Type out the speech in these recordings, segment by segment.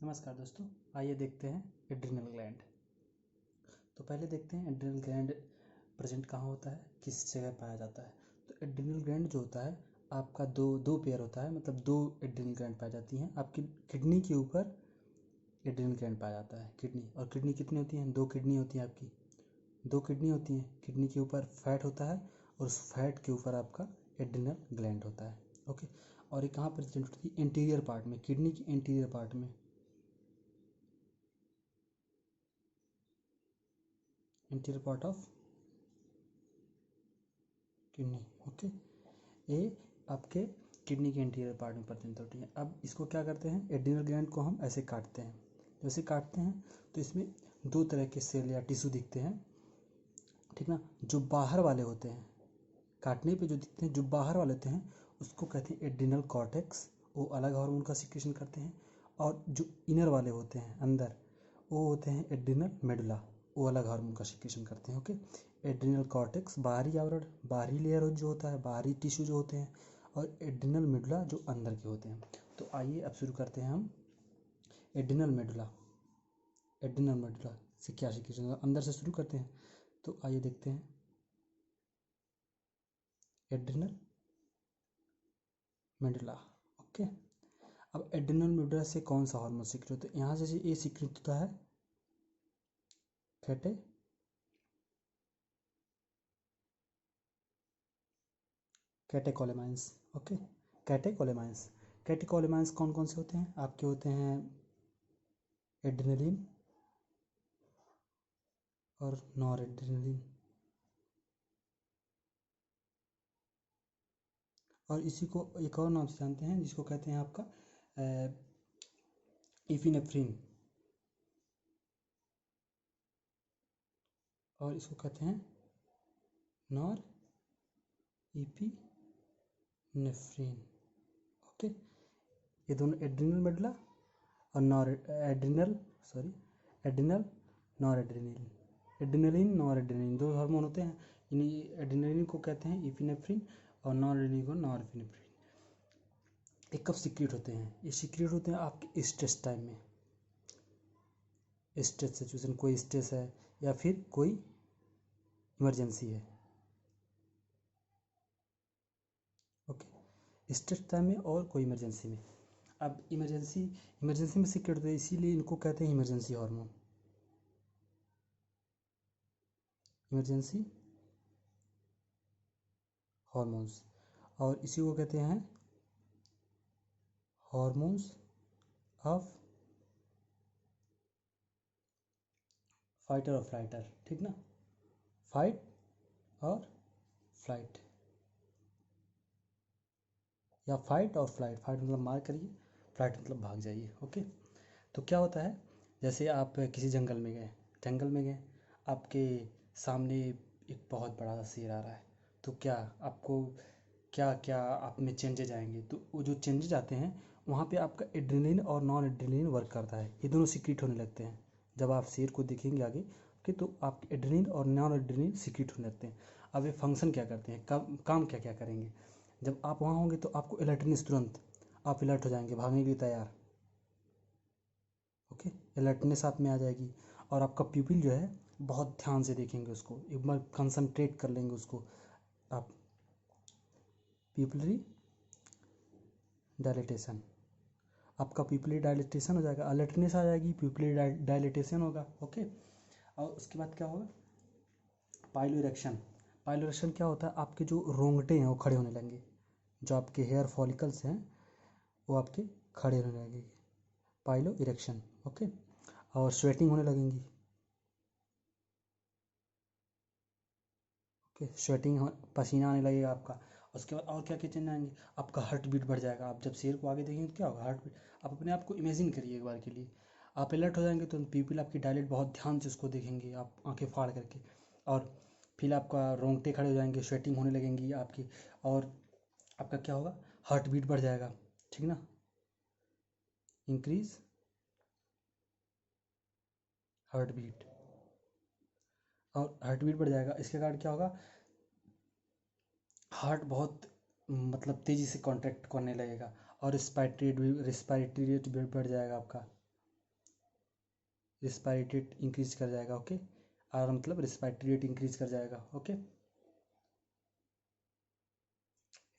नमस्कार दोस्तों, आइए देखते हैं एड्रिनल ग्लैंड। तो पहले देखते हैं एड्रिनल ग्लैंड प्रेजेंट कहाँ होता है, किस जगह पाया जाता है। तो एड्रिनल ग्लैंड जो होता है आपका दो पेयर होता है, मतलब दो एड्रिनल ग्लैंड पाई जाती हैं। आपकी किडनी के ऊपर एड्रिनल ग्लैंड पाया जाता है, किडनी। और किडनी कितनी होती हैं? दो किडनी होती हैं आपकी, दो किडनी होती हैं। किडनी के ऊपर फैट होता है और उस फैट के ऊपर आपका एड्रिनल ग्लैंड होता है। ओके, और ये कहाँ प्रेजेंट होती है? इंटीरियर पार्ट में, किडनी के इंटीरियर पार्ट में, interior part of kidney. Okay, ये आपके किडनी के इंटीरियर पार्ट में प्रेजेंट होती है। अब इसको क्या करते हैं, एड्रिनल ग्लैंड को हम ऐसे काटते हैं। जैसे काटते हैं तो इसमें दो तरह के सेल या टिश्यू दिखते हैं, ठीक ना। जो बाहर वाले होते हैं, काटने पे जो दिखते हैं, जो बाहर वाले होते हैं उसको कहते हैं एड्रिनल कॉर्टेक्स, वो अलग हार्मोन का सिक्रेशन करते हैं। और जो इनर वाले होते हैं अंदर, वो होते हैं एड्रिनल मेडुला, वो अलग हार्मोन का सिक्रेशन करते हैं। ओके, एड्रिनल कॉर्टेक्स बाहरी आवरण, बाहरी लेयर जो होता है, बाहरी टिश्यू जो होते हैं, और एड्रिनल मेडुला जो अंदर के होते हैं। तो आइए अब शुरू करते हैं हम एड्रिनल मेडुला। एड्रिनल मेडुला से क्या सिक्रेशन, अंदर से शुरू करते हैं। तो आइए देखते हैं एड्रिनल मेडुला। ओके, अब एड्रिनल मेडुला से कौन सा हार्मोन सीक्रेट होता है? यहाँ से ये सीक्रेट होता है कैटेकोलेमाइंस। ओके, कैटेकोलेमाइंस। कैटेकोलेमाइंस कौन कौन से होते हैं आपके? होते हैं एड्रिनलिन और नॉर एड्रिनलिन। और इसी को एक और नाम से जानते हैं जिसको कहते हैं आपका इफिनेफ्रिन, और इसको कहते हैं नॉर इपिनेफ्रिन। ओके, ये दोनों एड्रिनल मेडुला और nor adrenal adrenal nor adrenaline, adrenaline nor adrenaline दो हार्मोन होते हैं। इन्हीं एड्रिनलिन को कहते हैं इफिनेफ्रिन और नॉर एड्रिनलिन को नॉर एपिनेफ्रिन। ये कब सीक्रेट होते हैं? ये सीक्रेट होते हैं आपके स्ट्रेस टाइम में, स्ट्रेस सिचुएशन, कोई स्ट्रेस है या फिर कोई इमरजेंसी है। ओके, स्ट्रेस टाइम में और कोई इमरजेंसी में। अब इमरजेंसी में सीक्रेट होते हैं, इसीलिए इनको कहते हैं इमरजेंसी हार्मोन, इमरजेंसी हार्मोन्स। और इसी को कहते हैं हार्मोन्स ऑफ फाइटर और फ्लाइटर, ठीक ना। फाइट और फ्लाइट, या फाइट और फ्लाइट। फाइट मतलब मार करिए, फ्लाइट मतलब भाग जाइए। ओके, तो क्या होता है, जैसे आप किसी जंगल में गए, आपके सामने एक बहुत बड़ा सा शेर आ रहा है। तो क्या आपको क्या क्या आप में चेंजेज आएंगे? तो वो जो चेंजेज आते हैं वहाँ पे आपका एड्रेनलिन और नॉन एड्रेनलिन वर्क करता है, ये दोनों सीक्रेट होने लगते हैं। जब आप शेर को देखेंगे आगे कि तो आपके एड्रेनलिन और नॉन एड्रेनलिन सीक्रेट होने लगते हैं। अब ये फंक्शन क्या करते हैं, काम क्या क्या करेंगे? जब आप वहाँ होंगे तो आपको अलर्टनेस, तुरंत आप अलर्ट हो जाएंगे, भागने के लिए तैयार। ओके, अलर्टनेस आप में आ जाएगी और आपका प्यूपिल जो है बहुत ध्यान से देखेंगे उसको, एक बार कंसंट्रेट कर लेंगे उसको आप। प्यूपिलरी डायलिटेशन, आपका प्यूपिलरी डायलिटेशन हो जाएगा, अलर्टनेस आ जाएगी, प्यूपिलरी डायलिटेशन होगा। ओके, और उसके बाद क्या होगा? Pilo erection. पाइलो इरेक्शन क्या होता है? आपके जो रोंगटे हैं वो खड़े होने लगेंगे, जो आपके हेयर फॉलिकल्स हैं वो आपके खड़े होने लगेंगे, पाइलो इरेक्शन। ओके, और स्वेटिंग होने लगेंगी। ओके, स्वेटिंग, पसीना आने लगेगा आपका। उसके बाद और क्या क्या चेंज आएंगे? आपका हार्ट बीट बढ़ जाएगा। आप जब शेर को आगे देखेंगे तो क्या होगा? हार्ट बीट, आप अपने आप को इमेजिन करिए एक बार के लिए, आप अलर्ट हो जाएंगे तो पीपल आपकी डायलेट, बहुत ध्यान से उसको देखेंगे आप आंखें फाड़ करके। और फिर आपका रोंगटे खड़े हो जाएंगे, स्वेटिंग होने लगेंगी आपकी, और आपका क्या होगा? हार्ट बीट बढ़ जाएगा, ठीक ना। इंक्रीज हार्ट बीट, और हार्ट बीट बढ़ जाएगा। इसके कारण क्या होगा? हार्ट बहुत मतलब तेज़ी से कॉन्ट्रैक्ट करने लगेगा, और रिस्पायरेटरी रेट भी बढ़ जाएगा आपका। रिस्पायरेटरी रेट इंक्रीज कर जाएगा। ओके, आर मतलब रिस्पायरेटरी रेट इंक्रीज कर जाएगा। ओके,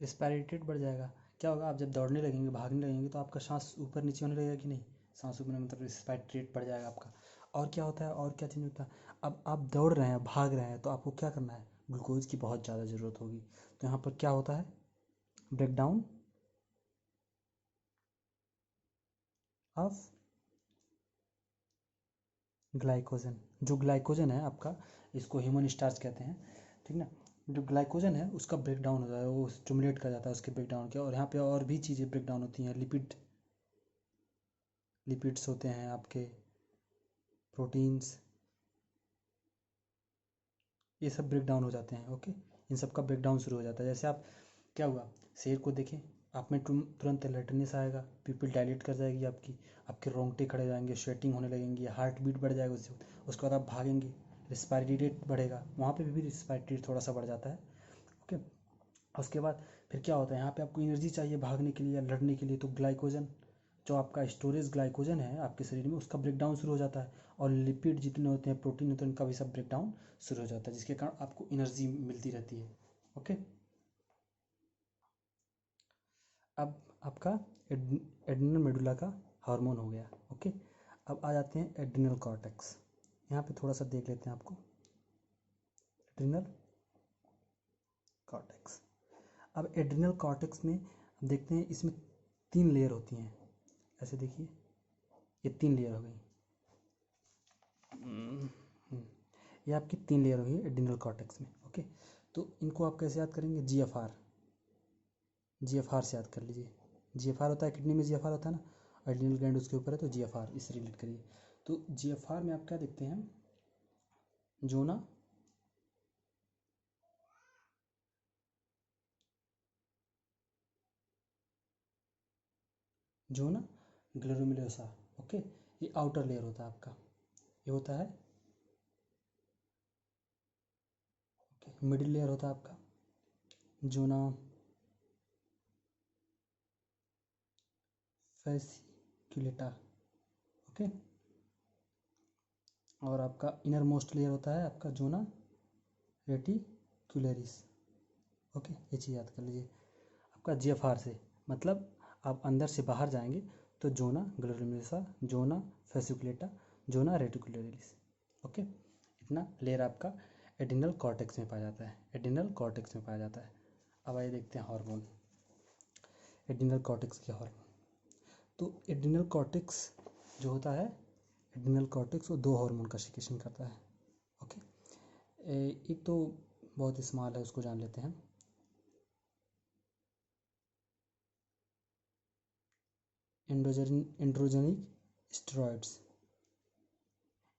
रिस्पायरेटरी रेट बढ़ जाएगा। क्या होगा, आप जब दौड़ने लगेंगे, भागने लगेंगे, तो आपका सांस ऊपर नीचे होने लगेगा कि नहीं, सांस ऊपर मतलब रिस्पायरेटरी रेट बढ़ जाएगा आपका। और क्या होता है, और क्या चेंज होता है, अब आप दौड़ रहे हैं, भाग रहे हैं, तो आपको क्या करना है, ग्लूकोज की बहुत ज़्यादा ज़रूरत होगी। तो यहाँ पर क्या होता है, ब्रेक डाउन ऑफ ग्लाइकोजन। जो ग्लाइकोजन है आपका, इसको ह्यूमन स्टार्च कहते हैं, ठीक ना। जो ग्लाइकोजन है उसका ब्रेक डाउन होता है, वो स्टिमुलेट कर जाता है उसके ब्रेक डाउन के। और यहाँ पे और भी चीज़ें ब्रेक डाउन होती हैं, लिपिड्स होते हैं आपके, प्रोटीन्स, ये सब ब्रेक डाउन हो जाते हैं। ओके, इन सब का ब्रेक डाउन शुरू हो जाता है। जैसे आप, क्या हुआ, शेर को देखें, आप में तुरंत अलर्टनेस आएगा, पिupil डायलेट कर जाएगी आपकी, आपके रोंगटे खड़े हो जाएंगे, स्वेटिंग होने लगेंगी, हार्ट बीट बढ़ जाएगा उसके बाद आप भागेंगे, रिस्पायरेटरी रेट बढ़ेगा, वहाँ पे भी रिस्पायरेटरी रेट थोड़ा सा बढ़ जाता है। ओके, उसके बाद फिर क्या होता है, यहाँ पे आपको एनर्जी चाहिए भागने के लिए या लड़ने के लिए, तो ग्लाइकोजन, जो आपका स्टोरेज ग्लाइकोजन है आपके शरीर में, उसका ब्रेक डाउन शुरू हो जाता है। और लिपिड जितने होते हैं, प्रोटीन होते हैं, उनका भी सब ब्रेक डाउन शुरू हो जाता है, जिसके कारण आपको एनर्जी मिलती रहती है। ओके, अब आपका एड्रिनल मेडुला का हार्मोन हो गया। ओके, अब आ जाते हैं एड्रिनल कॉर्टेक्स। यहाँ पे थोड़ा सा देख लेते हैं आपको, एड्रिनल कॉर्टेक्स। अब एड्रिनल कॉर्टेक्स में देखते हैं, इसमें 3 लेयर होती हैं। ऐसे देखिए, ये 3 लेयर हो गई, ये आपकी 3 लेयर हो गई एड्रिनल कॉर्टेक्स में। ओके, तो इनको आप कैसे याद करेंगे, जीएफआर से याद कर लीजिए। जीएफआर होता है किडनी में, जीएफआर होता है ना, एड्रिनल ग्लैंड उसके ऊपर है, तो जीएफआर इससे रिलेट करिए। तो जीएफआर में आप क्या देखते हैं, जोना, ग्लोमेरुलोसा। ओके, ये आउटर लेयर होता है आपका, ये होता है। ओके, मिडिल लेयर होता है आपका जोना फैसिक्युलेटा। ओके, और आपका इनर मोस्ट लेयर होता है आपका जोना रेटिकुलरिस। ओके, ये चीज़ याद कर लीजिए आपका जीएफआर से, मतलब आप अंदर से बाहर जाएंगे तो जोना ग्लोमेरुलोसा, जोना फैसिकुलेटा, जोना रेटिकुलरिस। ओके, इतना लेयर आपका एड्रिनल कॉर्टेक्स में पाया जाता है, एड्रिनल कॉर्टेक्स में पाया जाता है। अब आइए देखते हैं हार्मोन, एड्रिनल कॉर्टेक्स के हार्मोन। तो एड्रिनल कॉर्टेक्स जो होता है, एड्रिनल कॉर्टेक्स वो 2 हार्मोन का सिक्रेशन करता है। ओके, एक तो बहुत स्मॉल है, उसको जान लेते हैं। Androgenic steroids.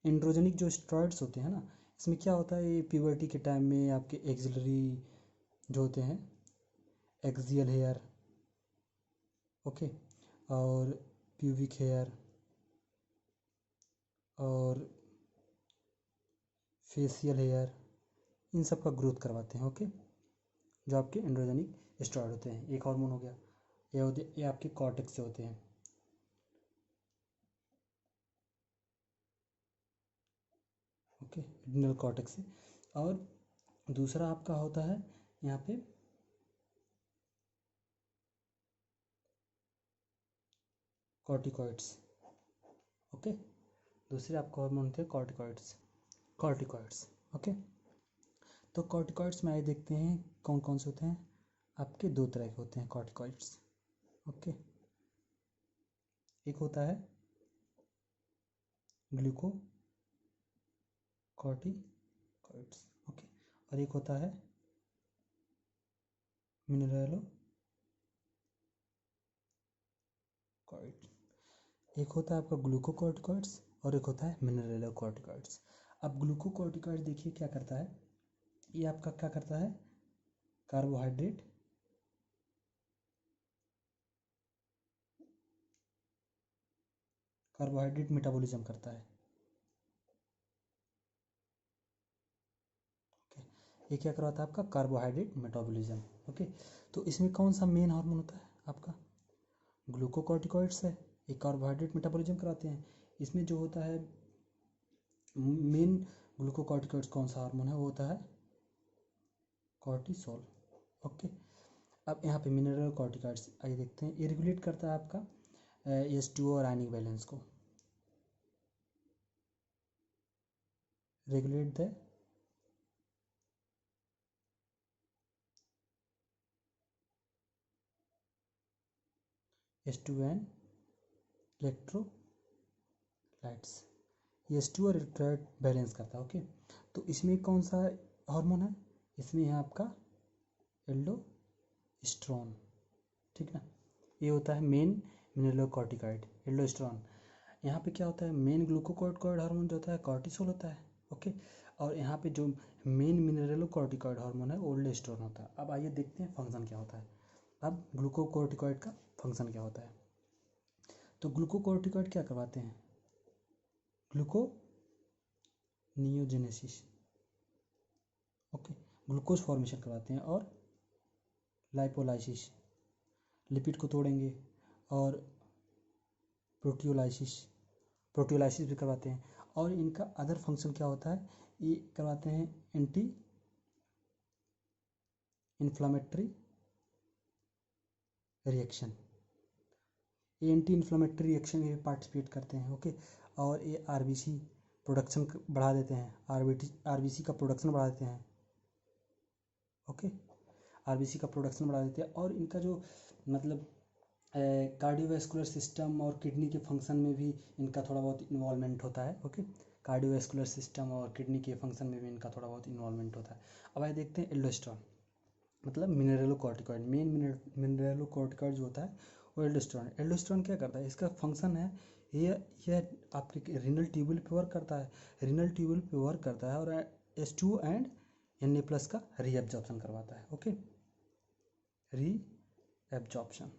एंड्रोजेनिक जो स्टेरॉइड्स होते हैं ना, इसमें क्या होता है, ये प्यूबर्टी के टाइम में आपके एक्सिलरी जो होते हैं, एक्सियल हेयर, ओके, और प्यूबिक हेयर और फेशियल हेयर, इन सब का ग्रोथ करवाते हैं। ओके, जो आपके एंड्रोजेनिक स्टेरॉइड होते हैं, एक हार्मोन हो गया। ये आपके कॉर्टेक्स से होते हैं। ओके, एड्रिनल कॉर्टेक्स से। और दूसरा आपका होता है यहाँ पे कॉर्टिकॉइड्स। ओके, दूसरे आपका हार्मोन थे कॉर्टिकॉइड्स। ओके, तो कॉर्टिकॉइड्स में आइए देखते हैं कौन कौन से होते हैं। आपके 2 तरह के होते हैं कॉर्टिकॉइड्स। ओके, एक होता है ग्लूकोकॉर्टिकॉइड्स। ओके, और एक होता है मिनरलोकॉर्टिकॉइड। एक होता है आपका ग्लूकोकॉर्टिकॉइड्स और एक होता है मिनरलोकॉर्टिकॉइड्स। अब ग्लूकोकॉर्टिकॉइड देखिए क्या करता है, ये आपका क्या करता है, कार्बोहाइड्रेट मेटाबॉलिज्म करता है। ओके, ये क्या करवाता है आपका, कार्बोहाइड्रेट मेटाबॉलिज्म। ओके, तो इसमें कौन सा मेन हार्मोन होता है आपका, ग्लूकोकॉर्टिकॉइड्स है, ये कार्बोहाइड्रेट मेटाबॉलिज्म कराते हैं। इसमें जो होता है मेन ग्लूकोकॉर्टिकॉइड्स कौन सा हार्मोन है, वो होता है कॉर्टिसोल। ओके, अब यहाँ पे मिनरल कॉर्टिकॉइड्स आइए देखते हैं। ये रेगुलेट करता है आपका H2O और आयनिक बैलेंस को, regulate the H2 and electrolytes, H2 और इलेक्ट्रोलाइट बैलेंस करता है। ओके, तो इसमें कौन सा हार्मोन है, इसमें है आपका एल्डोस्टेरोन, ठीक ना। ये होता है मेन मिनरलोकॉर्टिकॉइड एल्डोस्टेरोन। यहाँ पे क्या होता है, मेन ग्लूकोकॉर्टिकॉइड हार्मोन जो होता है कॉर्टिसोल होता है। ओके, और यहाँ पे जो मेन मिनरलोकॉर्टिकॉइड हार्मोन है एल्डोस्टेरोन होता है। अब आइए देखते हैं फंक्शन क्या होता है। अब ग्लूकोकॉर्टिकॉइड का फंक्शन क्या होता है, तो ग्लूकोकॉर्टिकॉइड क्या करवाते हैं, ग्लूकोनियोजेनेसिस, ओके, ग्लूकोज फॉर्मेशन करवाते हैं, और लाइपोलाइसिस, लिपिड को तोड़ेंगे, और प्रोटियोलाइसिस भी करवाते हैं। और इनका अदर फंक्शन क्या होता है, ये करवाते हैं एंटी इन्फ्लामेटरी रिएक्शन, ये एंटी इन्फ्लामेटरी रिएक्शन में भी पार्टिसिपेट करते हैं। ओके, और ये आरबीसी प्रोडक्शन बढ़ा देते हैं, आरबीसी का प्रोडक्शन बढ़ा देते हैं। ओके, आरबीसी का प्रोडक्शन बढ़ा देते हैं, और इनका जो मतलब कार्डियोवैस्कुलर सिस्टम और किडनी के फंक्शन में भी इनका थोड़ा बहुत इन्वॉल्वमेंट होता है। ओके, कार्डियोवैस्कुलर सिस्टम और किडनी के फंक्शन में भी इनका थोड़ा बहुत इन्वॉल्वमेंट होता है। अब आइए देखते हैं एल्डोस्टेरोन, मतलब मिनरलोकॉर्टिकॉइड, मेन मिनरलोकॉर्टिकॉइड जो होता है वो एल्डोस्टेरोन। एल्डोस्टेरोन क्या करता है, इसका फंक्शन है यह आपके रीनल ट्यूबुल पे वर्क करता है, रीनल ट्यूबुल पे वर्क करता है, और H2 एंड Na+ का रीएब्जॉर्प्शन करवाता है। ओके, रीएब्जॉर्प्शन,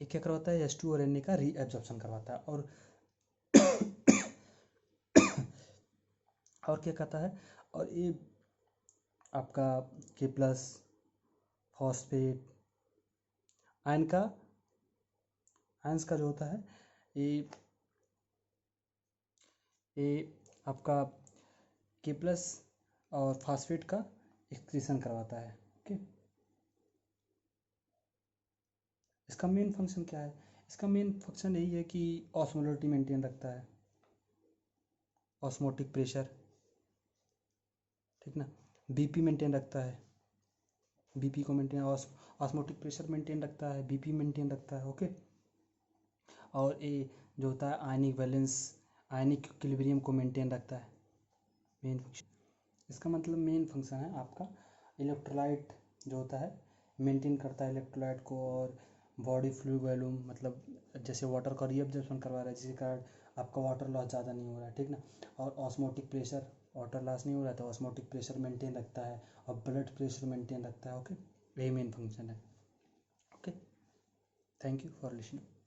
ये क्या करवाता है, H2 और Na का रीएब्जॉर्प्शन करवाता है, और क्या कहता है, और ये आपका K+ फॉस्फेट आयंस का जो होता है, ये आपका K+ और फॉस्फेट का एक्सक्रीशन करवाता है। ओके, इसका मेन फंक्शन क्या है, इसका मेन फंक्शन यही है कि ऑस्मोलरिटी मेंटेन रखता है, ऑस्मोटिक प्रेशर, ठीक ना, बीपी मेंटेन रखता है, बीपी को मेंटेन, ऑस्मोटिक प्रेशर मेंटेन रखता है, बीपी मेंटेन रखता है। ओके, और ये जो होता है आयनिक बैलेंस, आयनिक इक्विलिब्रियम को मेंटेन रखता है, मेन फंक्शन। इसका मतलब मेन फंक्शन है आपका इलेक्ट्रोलाइट जो होता है मेंटेन करता है इलेक्ट्रोलाइट को, और बॉडी फ्लूइड वॉल्यूम, मतलब जैसे वाटर का रीअब्जॉर्प्शन करवा रहा है, जिसके कारण आपका वाटर लॉस ज़्यादा नहीं हो रहा है, ठीक ना। और ऑस्मोटिक प्रेशर, वाटर लॉस नहीं हो रहा है तो ऑस्मोटिक प्रेशर मेंटेन रखता है, और ब्लड प्रेशर मेंटेन रखता है। ओके, यही मेन फंक्शन है। Okay, thank you for listening.